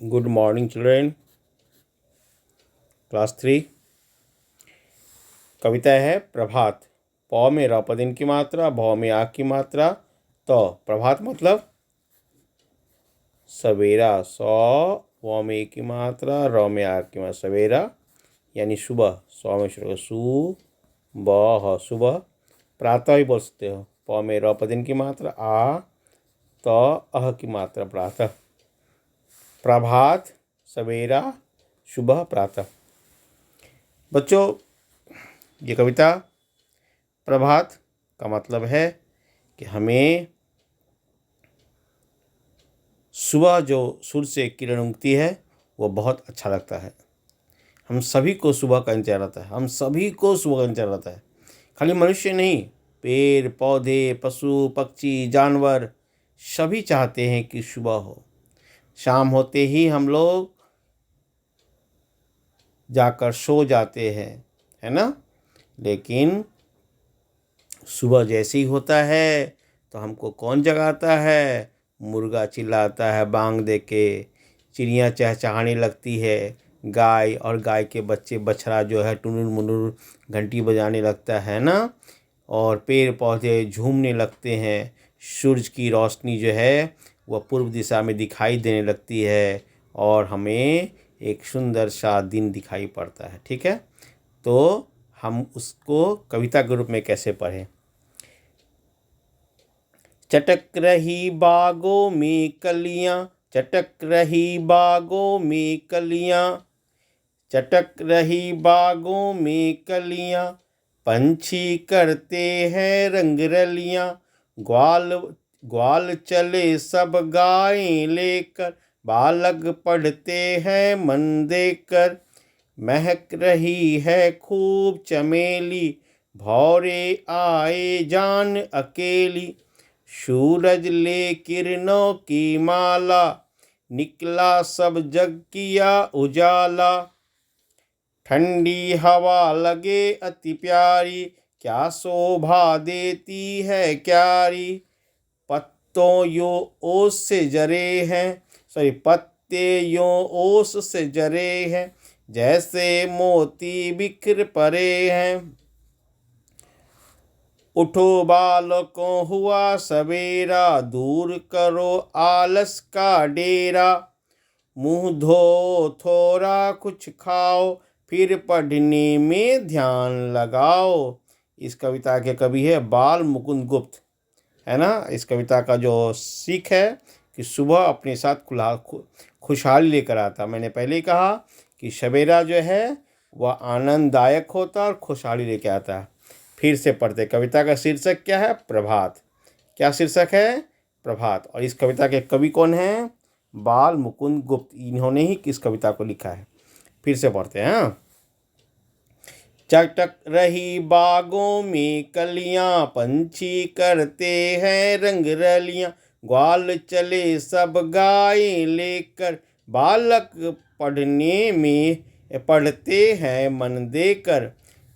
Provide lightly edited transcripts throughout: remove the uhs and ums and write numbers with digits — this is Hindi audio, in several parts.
Good morning, children. क्लास 3 कविता है प्रभात। पौ में रपदिन की मात्रा, भौ में आग की मात्रा। तो प्रभात मतलब सवेरा। सौ वौ में एक की मात्रा, र में आग की मात्रा, सवेरा यानी सुबह। सौ में शुरू सु ब सुबह। प्रातः भी बोल सकते हो। पौ में रपदिन की मात्रा, आ तो अह की मात्रा, प्रातः। प्रभात सवेरा, सुबह, प्रातः। बच्चों, ये कविता प्रभात का मतलब है कि हमें सुबह जो सूर्य से किरण उगती है वो बहुत अच्छा लगता है। हम सभी को सुबह का इंतजार रहता है। हम सभी को सुबह का इंतजार रहता है। खाली मनुष्य नहीं, पेड़ पौधे, पशु पक्षी, जानवर सभी चाहते हैं कि सुबह हो। शाम होते ही हम लोग जाकर सो जाते हैं, है ना। लेकिन सुबह जैसे ही होता है तो हमको कौन जगाता है? मुर्गा चिल्लाता है बांग दे के, चिड़िया चहचहाने लगती है, गाय और गाय के बच्चे बछड़ा जो है टुनुर मुनुर घंटी बजाने लगता है ना। और पेड़ पौधे झूमने लगते हैं। सूरज की रोशनी जो है वह पूर्व दिशा में दिखाई देने लगती है और हमें एक सुंदर सा दिन दिखाई पड़ता है। ठीक है, तो हम उसको कविता के रूप में कैसे पढ़ें? चटक रही बागों में कलियां, चटक रही बागों में कलियां, चटक रही बागों में कलियां, पंछी करते हैं रंग रलियां। ग्वाल ग्वाल चले सब गायें लेकर, बालक पढ़ते हैं मन देकर। महक रही है खूब चमेली, भौरे आए जान अकेली। सूरज ले किरणों की माला, निकला सब जग किया उजाला। ठंडी हवा लगे अति प्यारी, क्या शोभा देती है क्यारी। पत्तों यो ओस से जरे हैं, पत्ते यो ओस से जरे हैं, जैसे मोती बिखर पड़े हैं। उठो बालकों हुआ सवेरा, दूर करो आलस का डेरा। मुंह धो थोड़ा कुछ खाओ, फिर पढ़ने में ध्यान लगाओ। इस कविता के कवि है बाल मुकुंद गुप्त, है ना। इस कविता का जो सीख है कि सुबह अपने साथ खुशहाली लेकर आता। मैंने पहले ही कहा कि सवेरा जो है वह आनंददायक होता और खुशहाली लेकर आता है। फिर से पढ़ते। कविता का शीर्षक क्या है? प्रभात। क्या शीर्षक है? प्रभात। और इस कविता के कवि कौन हैं? बाल मुकुंद गुप्त। इन्होंने ही किस कविता को लिखा है? फिर से पढ़ते हैं। चटक रही बागों में कलियां, पंछी करते हैं रंग रलियां। ग्वाल चले सब गायें लेकर, बालक पढ़ते हैं मन देकर।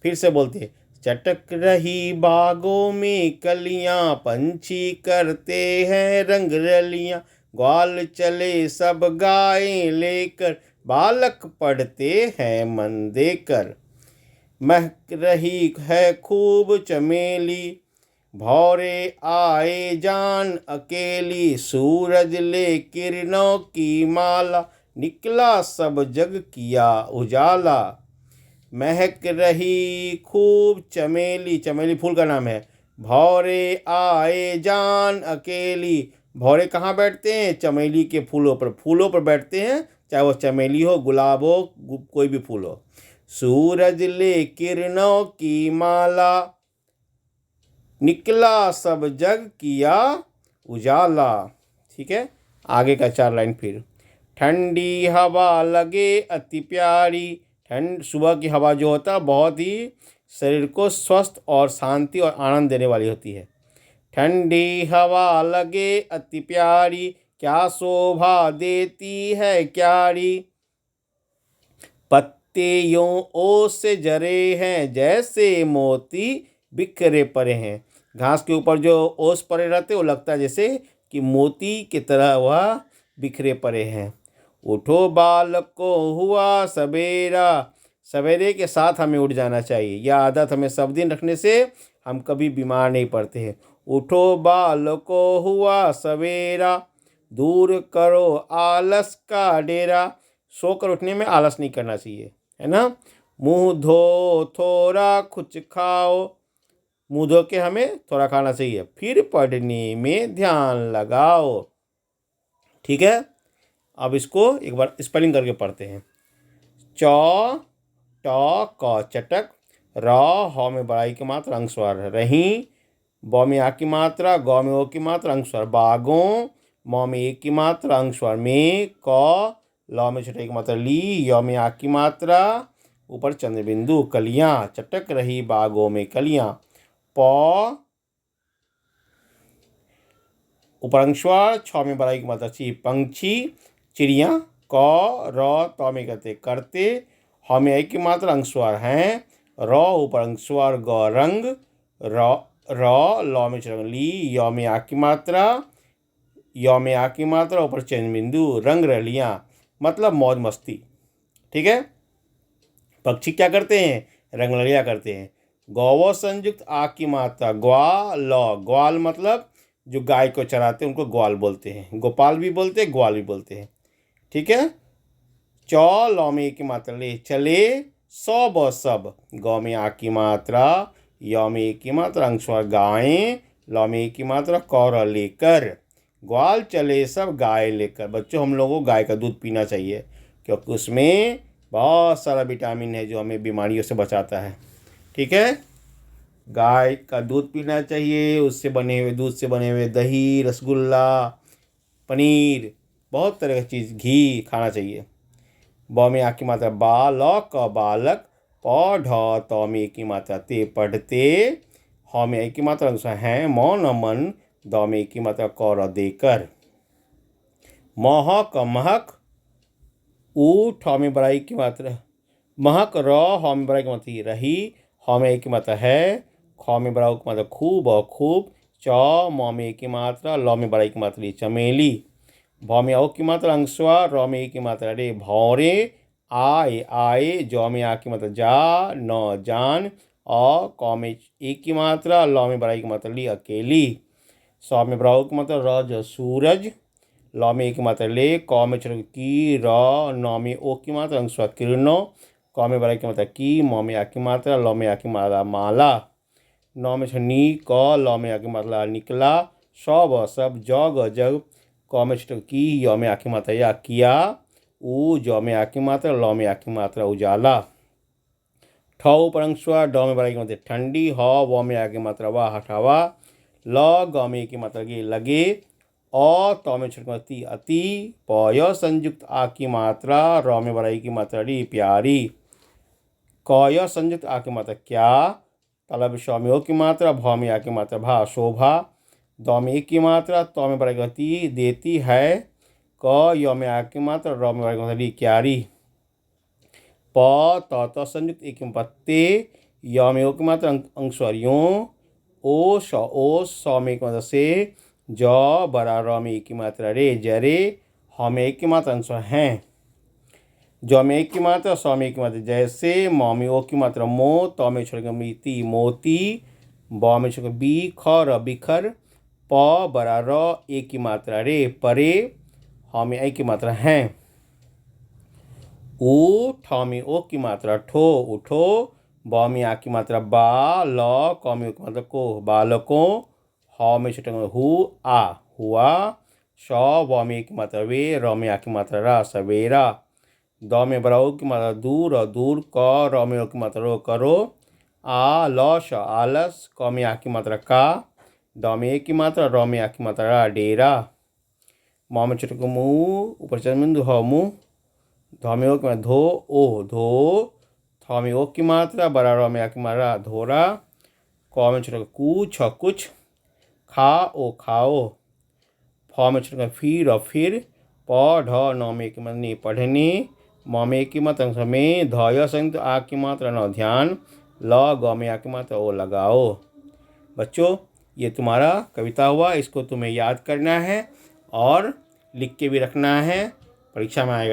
फिर से बोलते। चटक रही बागों में कलियां, पंछी करते हैं रंग रलियां। ग्वाल चले सब गायें लेकर, बालक पढ़ते हैं मन देकर। महक रही है खूब चमेली, भौरे आए जान अकेली। सूरज ले किरणों की माला, निकला सब जग किया उजाला। महक रही खूब चमेली, चमेली फूल का नाम है। भौरे आए जान अकेली। भौरे कहाँ बैठते हैं? चमेली के फूलों पर। फूलों पर बैठते हैं, चाहे वो चमेली हो, गुलाब हो, कोई भी फूल हो। सूरज ले किरणों की माला, निकला सब जग किया उजाला। ठीक है, आगे का 4 लाइन फिर। ठंडी हवा लगे अति प्यारी। ठंड, सुबह की हवा जो होता है बहुत ही शरीर को स्वस्थ और शांति और आनंद देने वाली होती है। ठंडी हवा लगे अति प्यारी, क्या शोभा देती है क्यारी। पत्ते यूं ओस से जरे हैं, जैसे मोती बिखरे पड़े हैं। घास के ऊपर जो ओस पड़े रहते वो लगता है जैसे कि मोती की तरह वह बिखरे पड़े हैं। उठो बालको हुआ सवेरा। सवेरे के साथ हमें उठ जाना चाहिए। यह आदत हमें सब दिन रखने से हम कभी बीमार नहीं पड़ते हैं। उठो बालको हुआ सवेरा, दूर करो आलस का डेरा। सोकर उठने में आलस नहीं करना चाहिए, है ना। मुंह धो थोड़ा कुछ खाओ, मुंह धो के हमें थोड़ा खाना चाहिए। फिर पढ़ने में ध्यान लगाओ। ठीक है, अब इसको एक बार स्पेलिंग करके पढ़ते हैं। चौ ट क चटक, र ह में बड़ाई की मात्रा अंगस्वर रही, ब में आ की मात्रा, ग में ओ की मात्रा अंगस्वर बागों, म में एक की मात्रा अंगस्वर में, क ल में छठे की मात्रा ली, य में आ की मात्रा, ऊपर चंद्र बिंदु। कलियां चटक रही बागों में कलियां। प ऊपर अंगस्वर, छ में बड़ाई की मात्रा ची पंछी चिड़िया। क र त में कहते करते, ह में एक की मात्रा अंगस्वर हैं, र ऊपर अंगस्वर ग रंग, र ल में चरंग ली, य में आ की मात्रा, य में आ की मात्रा ऊपर चैन बिंदु। रंग रलियां मतलब मौज मस्ती। ठीक है, पक्षी क्या करते हैं, रंग रलियां करते हैं। गौव संयुक्त आ की मात्रा ग्वाल, ग्वाल मतलब जो गाय को चराते हैं उनको ग्वाल बोलते हैं। गोपाल भी बोलते हैं, ग्वाल भी बोलते हैं। ठीक है, चौ ल में की मात्रा ले चले, सौ ब सब, गौ में आ की मात्रा, य में एक की मात्रा अंगस्वर गायें, ल में एक की मात्रा कौर लेकर, ग्वाल चले सब गाय लेकर। बच्चों हम लोगों को गाय का दूध पीना चाहिए क्योंकि उसमें बहुत सारा विटामिन है जो हमें बीमारियों से बचाता है। ठीक है, गाय का दूध पीना चाहिए, उससे बने हुए दूध से बने हुए दही, रसगुल्ला, पनीर, बहुत तरह की चीज़, घी खाना चाहिए। ब में आ की मात्रा बालक बालक, प ढ त में एक की मात्रा ते पढ़ते, ह में एक की मात्रा अनुसार हैं मौन मन, द में एक की मात्रा कौर देकर। महक महक, ऊ ठ में बड़ाई की मात्रा महक, र ह में बड़ाई की मात्रा रही, ह में एक की मात्रा है, ख में बड़ाई की मात्रा खूब खूब, च म में एक की मात्रा, ल में बड़ाई की मात्रा चमेली, भ में ओ की मात्रा अंगस्वर, र में एक की मात्रा रे भौरे, आए आए, ज में आ की मात्रा जा न जान, क में एक की मात्रा, ल में बड़ाई की मात्रा ली अकेली, स में बड़ाई की मात्रा रज सूरज, ल में एक की मात्रा ले, क में चढ़ की, र न में ओ की मात्रा अंगस्वर किरणों, क में बड़ाई की मात्रा की, म में आ की मात्रा, ल में आ की मात्रा माला, न में छनी, क ल में आ की मात्रा निकला, सब सब, जग जग, क में छठ की, य में आ की मात्रा या किया, ऊ ज में आ की मात्रा, ल में आ की मात्रा उजाला, ठ ऊपर अंगस्वर, ड में बड़ाई की मात्रा ठंडी, ह व में आ की मात्रा वाह हटावा, ल ग में की मात्रा के लगे, अ त में छटकती अति, प य संयुक्त आ की मात्रा, र में बड़ाई की मात्रा री प्यारी, क य संयुक्त आ की मात्रा क्या, तलब श में ओ की मात्रा, भ में आ की मात्रा भा शोभा, द में एक की मात्रा, त में बड़ाई की देती है, क य में आ की मात्रा, र में बड़ाई की मात्रा क्यारी, प त संयुक्त एक में पत्ते, य में ओ की मात्रा अंगस्वर यों, ओ स में एक की मात्रा से, ज बड़ा र में एक की मात्रा रे जरे, ह में एक की मात्रा अंगस्वर हैं, ज में एक की मात्रा, स में एक की मात्रा जैसे, म में ओ की मात्रा मो, त में छोड़ मिति मोती, ब में छोड़ बी ख र बिखर, प बड़ा र एक की मात्रा रे परे, ह में एक की मात्रा हैं, ऊ ठ में ओ की मात्रा ठो उठो, ब में आ की मात्रा बा, ल क में ओ की मात्रा को बालकों, ह में छोटे हु आ हुआ, श व में एक की मात्रा वे, र में आ की मात्रा रा सवेरा, द में बड़ा ओ की मात्रा दूर दूर, क र में ओ की मात्रा रो करो, आ ल श आलस, क में आ की मात्रा का, द में एक की मात्रा, र में आ की मात्रा रा डेरा, म में छोटे को मुँह, ऊपर चंद्र बिंदु ह मुँह, ध में ओ की मात्रा धो ओ धो, थ में ओ की मात्रा, बड़ा र में आ की मात्रा धोरा, क में छोटे कू छ कुछ, खा ओ खाओ, फ में छोटे फिर, प ढ न में की मात्रा पढ़ने, म में एक की मात्रा में, ध य संयुक्त आ की मात्रा न ध्यान, ल ग में आ की मात्रा ओ लगाओ। बच्चों ये तुम्हारा कविता हुआ, इसको तुम्हें याद करना है और लिख के भी रखना है, परीक्षा में आएगा।